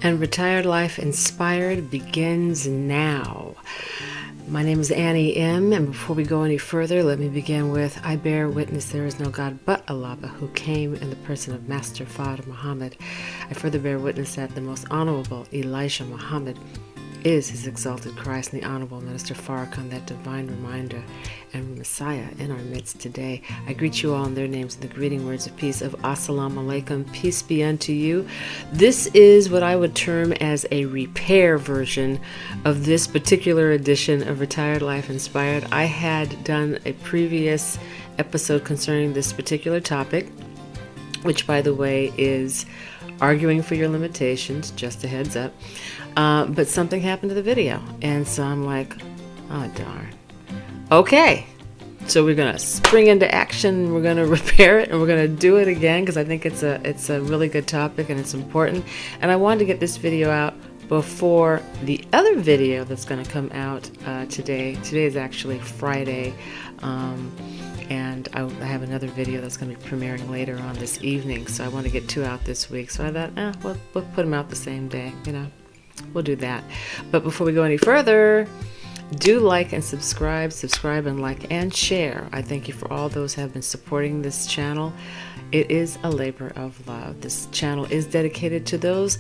And Retired Life Inspired begins now. My name is Annie M., and before we go any further, let me begin with, I bear witness there is no God but Allah, who came in the person of Master Fajr Muhammad. I further bear witness that the most honorable Elijah Muhammad is his exalted Christ, and the Honorable Minister Farrakhan, that divine reminder and Messiah in our midst today. I greet you all in their names in the greeting words of peace of Assalamu alaikum, peace be unto you. This is what I would term as a repair version of this particular edition of Retired Life Inspired. I had done a previous episode concerning this particular topic, which, by the way, is arguing for your limitations, just a heads up. But something happened to the video, and so I'm like, oh darn. Okay, so we're gonna spring into action. We're gonna repair it, and we're gonna do it again because I think it's a really good topic and it's important. And I wanted to get this video out before the other video that's gonna come out today. Today is actually Friday. And I have another video that's going to be premiering later on this evening, so I want to get 2 out this week. So I thought, we'll put them out the same day, we'll do that. But before we go any further, do like and subscribe and like and share. I thank you for all those who have been supporting this channel. It is a labor of love. This channel is dedicated to those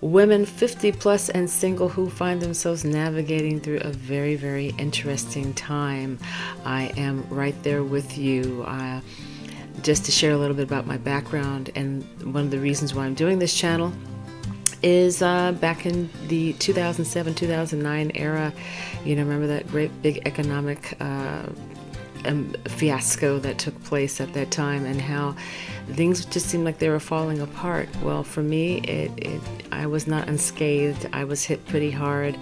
women 50 plus and single who find themselves navigating through a very, very interesting time. I am right there with you. Just to share a little bit about my background, and one of the reasons why I'm doing this channel is back in the 2007-2009 era. Remember that great big economic fiasco that took place at that time, and how things just seemed like they were falling apart. Well, for me, I was not unscathed. I was hit pretty hard.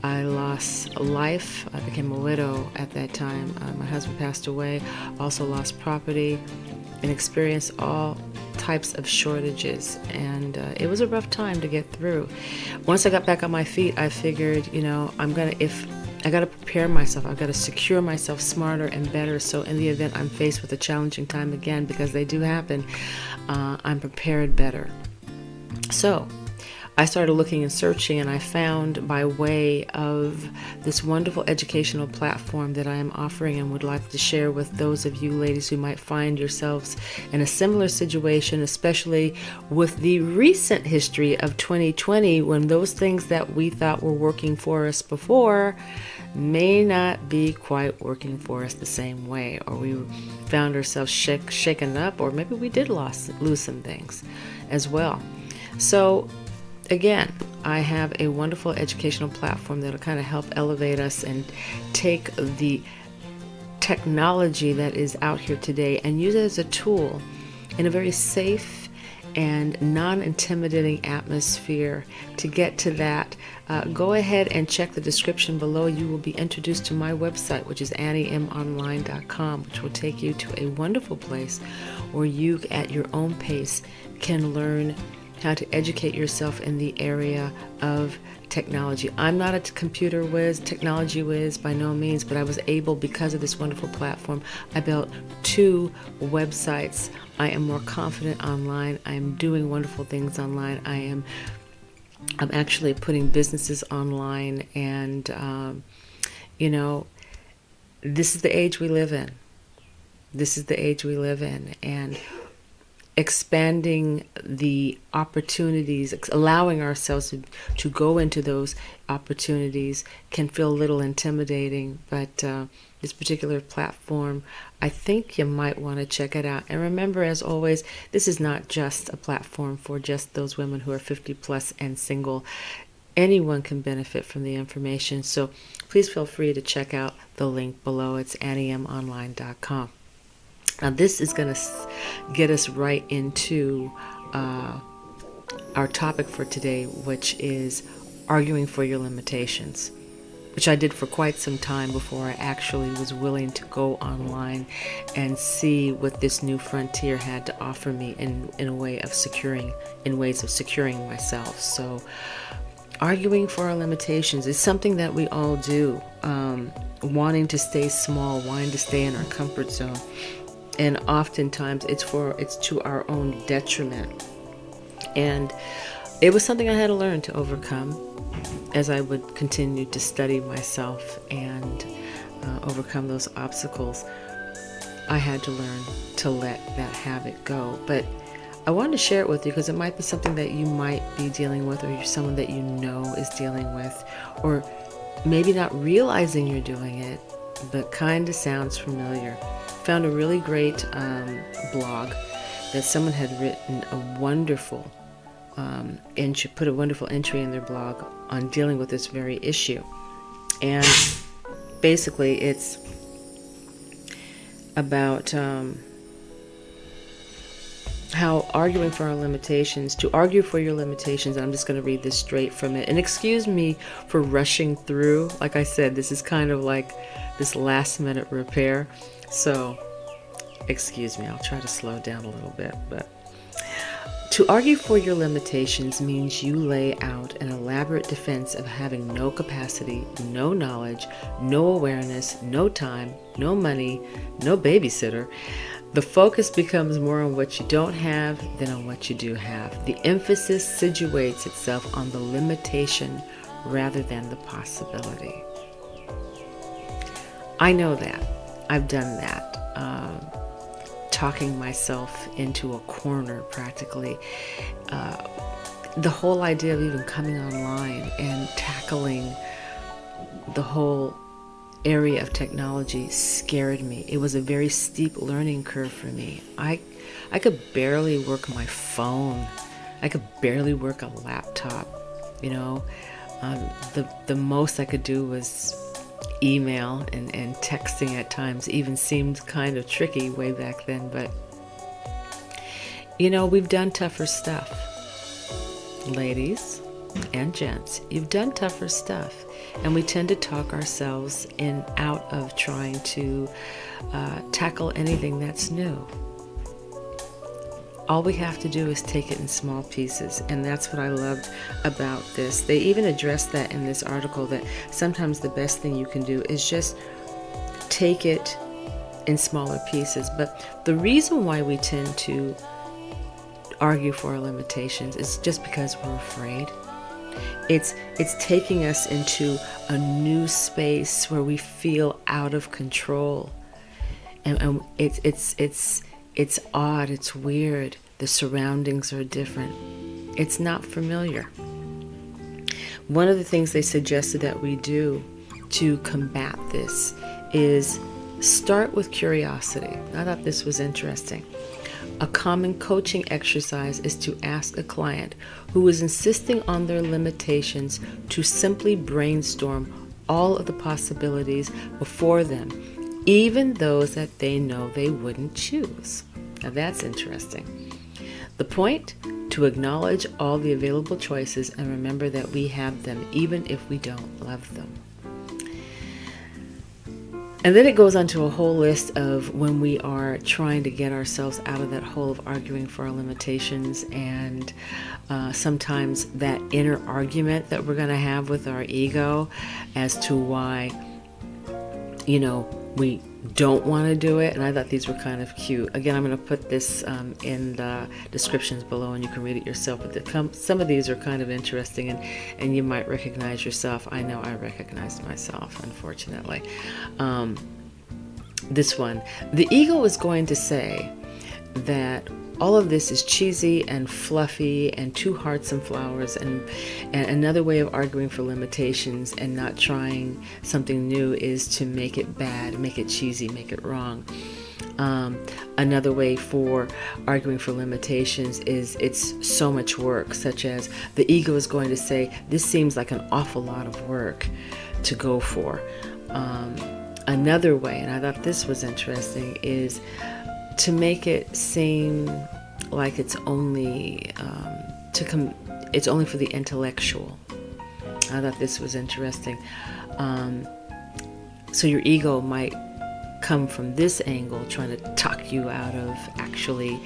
I lost life. I became a widow at that time. My husband passed away, also lost property, and experienced all types of shortages, and it was a rough time to get through. Once I got back on my feet, I figured, I got to prepare myself. I've got to secure myself smarter and better, so in the event I'm faced with a challenging time again, because they do happen, I'm prepared better. So I started looking and searching, and I found, by way of this wonderful educational platform that I am offering and would like to share with those of you ladies who might find yourselves in a similar situation, especially with the recent history of 2020, when those things that we thought were working for us before may not be quite working for us the same way, or we found ourselves shaken up, or maybe we did lose some things as well. So again, I have a wonderful educational platform that'll kind of help elevate us and take the technology that is out here today and use it as a tool in a very safe and non-intimidating atmosphere. To get to that, go ahead and check the description below. You will be introduced to my website, which is anniemonline.com, which will take you to a wonderful place where you, at your own pace, can learn how to educate yourself in the area of technology. I'm not a computer whiz, technology whiz by no means, but I was able, because of this wonderful platform, I built 2 websites. I am more confident online. I am doing wonderful things online. I'm actually putting businesses online, and this is the age we live in. This is the age we live in, and expanding the opportunities, allowing ourselves to go into those opportunities can feel a little intimidating, but this particular platform, I think you might want to check it out. And remember, as always, this is not just a platform for just those women who are 50 plus and single. Anyone can benefit from the information, so please feel free to check out the link below. It's anniemonline.com. Now, this is going to get us right into our topic for today, which is arguing for your limitations, which I did for quite some time before I actually was willing to go online and see what this new frontier had to offer me in ways of securing myself. So arguing for our limitations is something that we all do, wanting to stay small, wanting to stay in our comfort zone. And oftentimes it's to our own detriment. And it was something I had to learn to overcome as I would continue to study myself and overcome those obstacles. I had to learn to let that habit go. But I wanted to share it with you because it might be something that you might be dealing with, or you're someone that you know is dealing with, or maybe not realizing you're doing it, but kind of sounds familiar. Found a really great blog that someone had written a wonderful put a wonderful entry in their blog on dealing with this very issue. And basically it's about how arguing for our limitations, to argue for your limitations, and I'm just going to read this straight from it. And excuse me for rushing through. Like I said, this is kind of like this last minute repair. So excuse me, I'll try to slow down a little bit. But to argue for your limitations means you lay out an elaborate defense of having no capacity, no knowledge, no awareness, no time, no money, no babysitter. The focus becomes more on what you don't have than on what you do have. The emphasis situates itself on the limitation rather than the possibility. I know that. I've done that. Talking myself into a corner practically. The whole idea of even coming online and tackling the whole area of technology scared me. It was a very steep learning curve for me. I could barely work my phone. I could barely work a laptop. You know, the most I could do was email, and texting at times even seemed kind of tricky way back then. But you know, we've done tougher stuff. Ladies and gents, you've done tougher stuff, and we tend to talk ourselves out of trying to tackle anything that's new. All we have to do is take it in small pieces, and that's what I loved about this. They even addressed that in this article, that sometimes the best thing you can do is just take it in smaller pieces. But the reason why we tend to argue for our limitations is just because we're afraid. It's taking us into a new space where we feel out of control, and it's odd, it's weird. The surroundings are different. It's not familiar. One of the things they suggested that we do to combat this is start with curiosity. I thought this was interesting. A common coaching exercise is to ask a client who is insisting on their limitations to simply brainstorm all of the possibilities before them, even those that they know they wouldn't choose. Now that's interesting. The point? To acknowledge all the available choices and remember that we have them even if we don't love them. And then it goes on to a whole list of when we are trying to get ourselves out of that hole of arguing for our limitations, and sometimes that inner argument that we're going to have with our ego as to why, you know, we don't want to do it. And I thought these were kind of cute. Again, I'm going to put this in the descriptions below, and you can read it yourself. But some of these are kind of interesting, and you might recognize yourself. I know I recognized myself, unfortunately. This one, the ego is going to say that all of this is cheesy and fluffy and too hearts and flowers, and another way of arguing for limitations and not trying something new is to make it bad, make it cheesy, make it wrong. Another way for arguing for limitations is it's so much work, such as the ego is going to say, this seems like an awful lot of work to go for. Another way, and I thought this was interesting, is to make it seem like it's only it's only for the intellectual. I thought this was interesting. So your ego might come from this angle, trying to talk you out of actually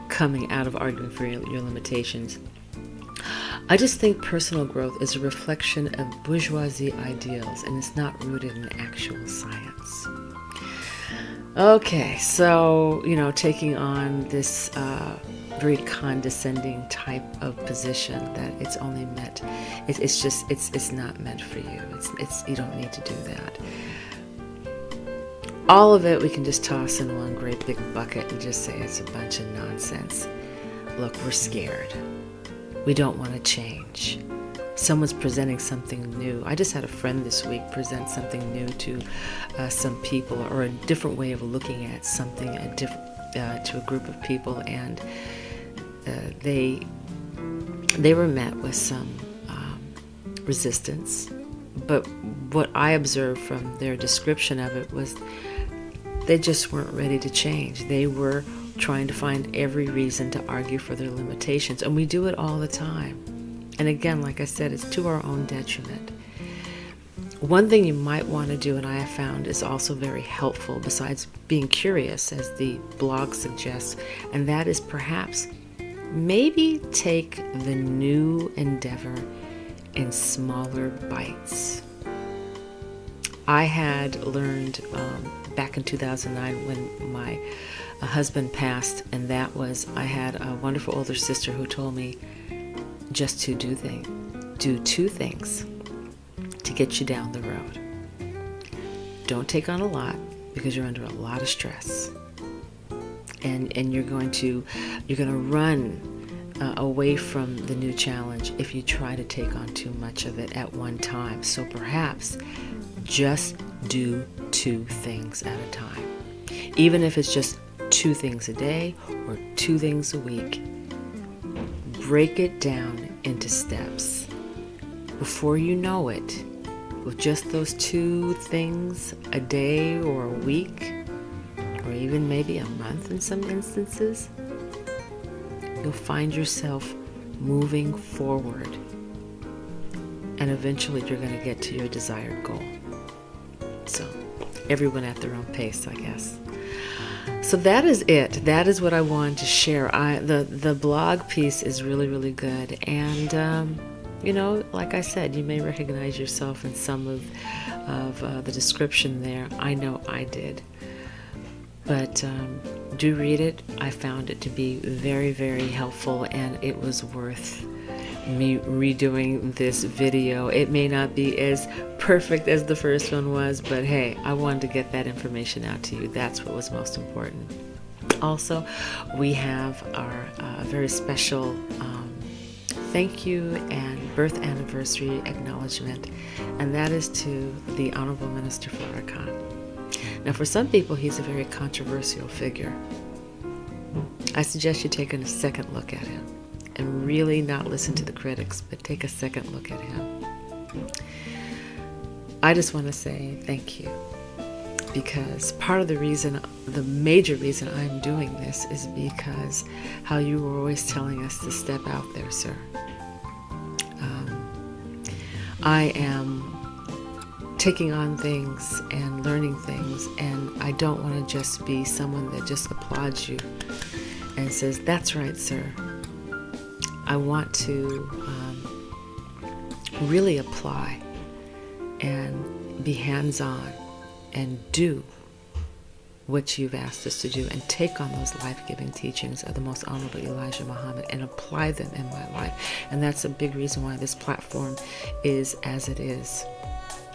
coming out of arguing for your limitations. I just think personal growth is a reflection of bourgeoisie ideals, and it's not rooted in actual science. Okay, so, you know, taking on this very condescending type of position that it's only meant, it's not meant for you. You don't need to do that. All of it we can just toss in one great big bucket and just say it's a bunch of nonsense. Look, we're scared. We don't want to change. Someone's presenting something new. I just had a friend this week present something new to some people, or a different way of looking at something, to a group of people, and they were met with some resistance. But what I observed from their description of it was they just weren't ready to change. They were trying to find every reason to argue for their limitations, and we do it all the time. And again, like I said, it's to our own detriment. One thing you might want to do, and I have found is also very helpful, besides being curious, as the blog suggests, and that is perhaps maybe take the new endeavor in smaller bites. I had learned back in 2009 when my husband passed, and that was, I had a wonderful older sister who told me just to do two things to get you down the road. Don't take on a lot, because you're under a lot of stress, and you're going to run away from the new challenge if you try to take on too much of it at one time. So perhaps just do 2 things at a time, even if it's just 2 things a day or 2 things a week. Break it down into steps. Before you know it, with just those 2 things a day or a week, or even maybe a month in some instances, you'll find yourself moving forward, and eventually you're going to get to your desired goal. So everyone at their own pace, I guess. So that is it. That is what I wanted to share. The blog piece is really, really good. And, like I said, you may recognize yourself in some of the description there. I know I did. But do read it. I found it to be very, very helpful, and it was worth me redoing this video. It may not be as perfect as the first one was, but hey, I wanted to get that information out to you. That's what was most important. Also, we have our very special thank you and birth anniversary acknowledgement, and that is to the Honorable Minister Farrakhan. Now, for some people, he's a very controversial figure. I suggest you take a second look at him and really not listen to the critics, but take a second look at him. I just want to say thank you, because part of the reason, the major reason I'm doing this is because how you were always telling us to step out there, sir. I am taking on things and learning things, and I don't want to just be someone that just applauds you and says, "That's right, sir." I want to really apply and be hands-on and do what you've asked us to do, and take on those life-giving teachings of the Most Honorable Elijah Muhammad and apply them in my life. And that's a big reason why this platform is as it is.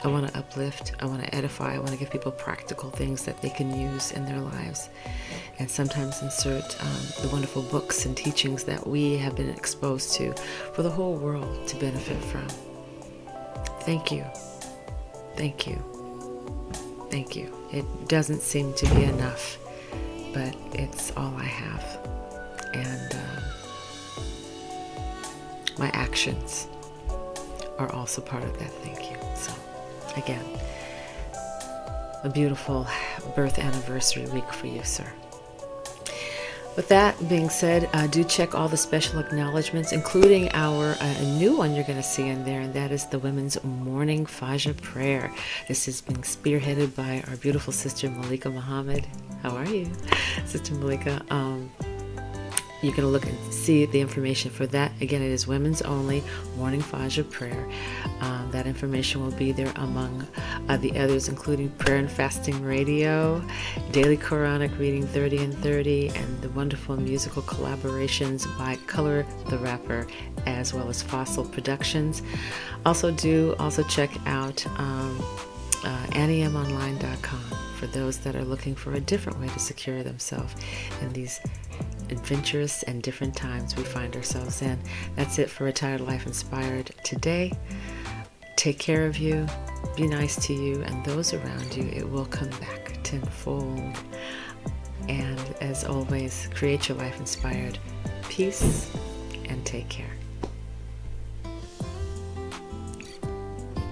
I want to uplift, I want to edify, I want to give people practical things that they can use in their lives, and sometimes insert the wonderful books and teachings that we have been exposed to for the whole world to benefit from. Thank you. Thank you. Thank you. It doesn't seem to be enough, but it's all I have. And my actions are also part of that thank you. So, again, a beautiful birth anniversary week for you, sir. With that being said, do check all the special acknowledgements, including our new one you're going to see in there, and that is the Women's Morning Fajr Prayer. This is being spearheaded by our beautiful sister Malika Muhammad. How are you, Sister Malika? you can look and see the information for that. Again, it is women's only morning Fajr prayer. That information will be there among the others, including prayer and fasting radio, daily Quranic reading 30 and 30, and the wonderful musical collaborations by Kolor the Rapper, as well as Fasol Productions. Also check out AnnieMOnline.com for those that are looking for a different way to secure themselves in these adventurous and different times we find ourselves in. That's it for Retired Life Inspired today. Take care of you, be nice to you and those around you. It will come back tenfold. And as always, create your life inspired. Peace and take care.